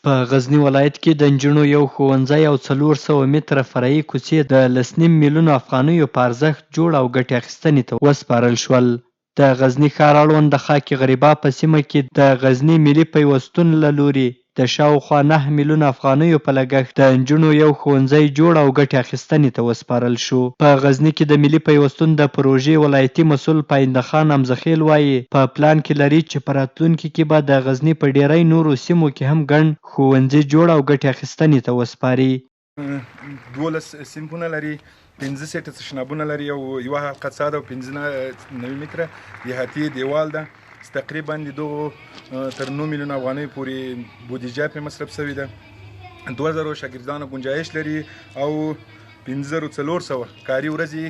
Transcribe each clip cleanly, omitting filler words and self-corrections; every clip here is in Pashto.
په غزني ولایت کې د نجونو یو ښوونځی او 400 متره فرعي کوڅې د 1.5 میلیونو افغانیو په ارزښت جوړ او ګټې اخیستنې ته وسپارل شول. د غزني ښار اړوند د خاک غریبا په سیمه کې د غزني ملي پیوستون له لوري د شاوخوا 9 میلیونه افغانیو په لګښت د نجونو یو ښوونځی جوړ او ګټې اخیستنې ته وسپارل شو. په غزني کې د ملي پیوستون د پروژې ولایتي مسؤل پاینده خان امزخیل وایي په پلان کې لري چې په راتلونکي کې به د غزني په ډیری نورو سیمو کې هم ګڼ ښوونځي جوړ او ګټې اخیستنې ته وسپاري. 12 صنفونه لري، 15 سیټه تشنابونه لري او یوه حلقه څاه ده او 15 متره دیهاتي دیوال ده. تقریبا د دغو تر 9 میلیونه افغانیو پورې بودیجه پرې مصرف شوې ده. 2000 شاګردانو ګنجایش لري او 5400 کاري ورځې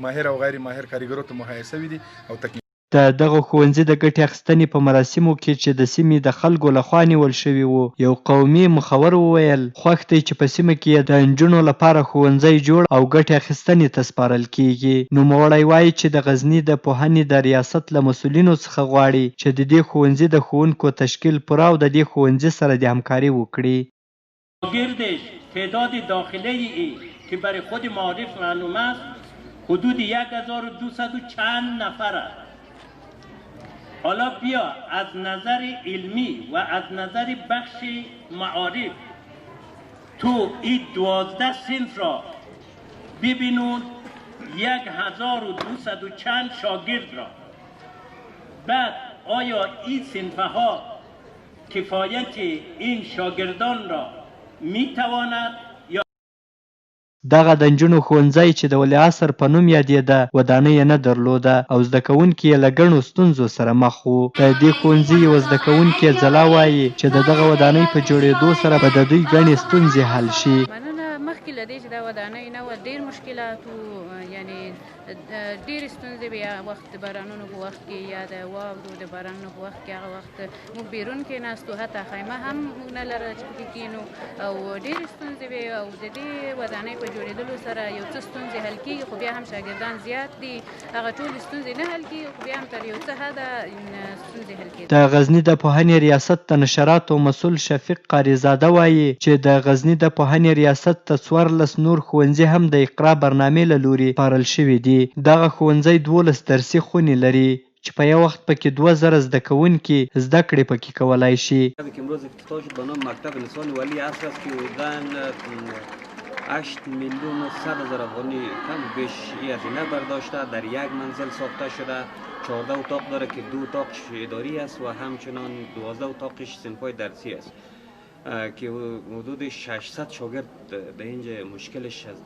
ماهر او غیر ماهر کارګرو ته مهیا شوي دي او تکلیف د دغه ښوونځي د ګټې اخیستنې په مراسمو کې چې د سیمې د خلکو لخوا نیول شوي وو، یو قومي مخور وویل خوښ دی چې په سیمه کې د نجونو لپاره ښوونځی جوړ او ګټې اخیستنې ته سپارل کیږي. نوموړی وایي چې د غزني د پوهنې د ریاست له مسؤلینو څخه غواړي چې د دې ښوونځي د ښوونکو تشکیل پوره او د دې ښوونځي سره د همکاري وکړي. گردش تعداد داخلی ای که برای خود معارف معلوم است حدود 1200 چند نفر است. حالا بیا از نظر علمی و از نظر بخش معارف تو این 12 صنف را ببینون 1200 چند شاگرد را. بعد آیا این صنف ها کفایت این شاگردان را میتواند؟ دغه د نجونو ښوونځی چې د ولیعصر په نوم یادېده ودانۍ یې نه درلوده او زده کوونکي یې له ګڼو ستونزو سره مخ وو. د دې ښوونځي یوه زده کوونکې ځلا وایي چې د دغه ودانۍ په جوړېدو سره به د دوی ګڼې ستونزې حل شي. مخکې له دې چې دا ودانۍ نه وه ډېر مشکلات وو، یعنې ډېرې ستونزې به یا وخت د بارانونو په وخت کې یا د واورو د بارانونو په وخت کې هغه وخت موږ بیرون کېناستو، حتی خیمه هم موږ نه لرله چې پکې کېنو او ډېرې ستونزې وې او د دې ودانۍ په جوړېدلو سره یو څه ستونزې حل کېږي، خو بیا هم شاګردان زیات دي، هغه ټولې ستونزې نه حل کېږي، خو بیا هم تر یو څه حده ستونزې حل کېږي. د غزني د پوهنې ریاست د نشراتو مسؤل شفیق قاریزاده وایي چې د غزني د پوهنې ریاست ته 14 نور ښوونځي هم د اقرا برنامې له لوري سپارل شوي دي. دغه ښوونځی 12 درسي خونې لري چې په یو وخت پکې 2000 زده کوونکي زده کړې پکې کولای شي. امروز افتتاح شد به نام مکتب لسان ولی عصر است که حدوداً 8 میلیون و 100 هزار افغانی کم بیش هزینه برداشته، در یک منزل ساخته شده، 14 اتاق داره که 2 اتاقش اداری است و همچنان 12 اتاقش صنف‌های درسی است که حدود 600 شاگرد در اینجا مشکلش از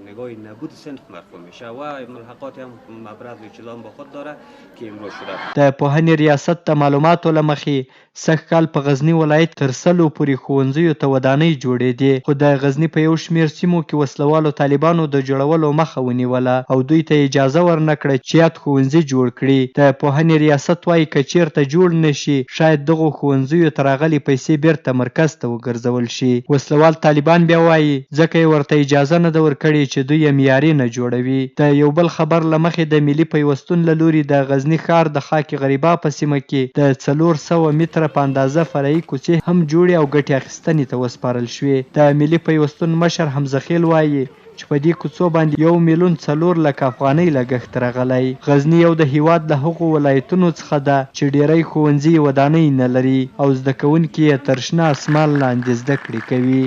نگاه نبود صنف مرفوع میشه و ملحقات هم مبرد وچلان با خود داره که امروز شده. د پوهنې ریاست د معلوماتو له مخې سږ کال په غزني ولایت تر 100 پورې ښوونځیو ته ودانۍ جوړېدې، خو د غزني په یو شمېر سیمو کې وسلوالو طالبانو د جوړولو مخه ونیوله او دوی ته اجازه ورنه کړه چې یاد ښوونځي جوړ کړي. د پوهنې ریاست وایي که چېرته جوړ نه شي شاید دغو ښوونځیو ته راغلي پیسې بیرته مرکز ته وګرځول شي. وسلوال طالبان بیا وایي ځکه یې ورته اجازه نه ده ورکړې چې دوی یې معیاري نه جوړوي. د یو بل خبر له مخې د ملي پیوستون له لوري د غزني ښار د خاک غریبا په سیمه کې د 400 متره په اندازه فرعي کوڅې هم جوړې او ګټې اخیستنې ته وسپارل شوې. د ملي پیوستون مشر حمزخیل وایي چې په دې کوڅو باندې 1,400,000 افغانۍ لګښت راغلی. غزني یو د هیواد د هغو ولایتونو څخه ده چې ډیری ښوونځي ودانۍ نه لري او زده کوونکي یې تر شنه اسمان لاندې زده کړې کوي.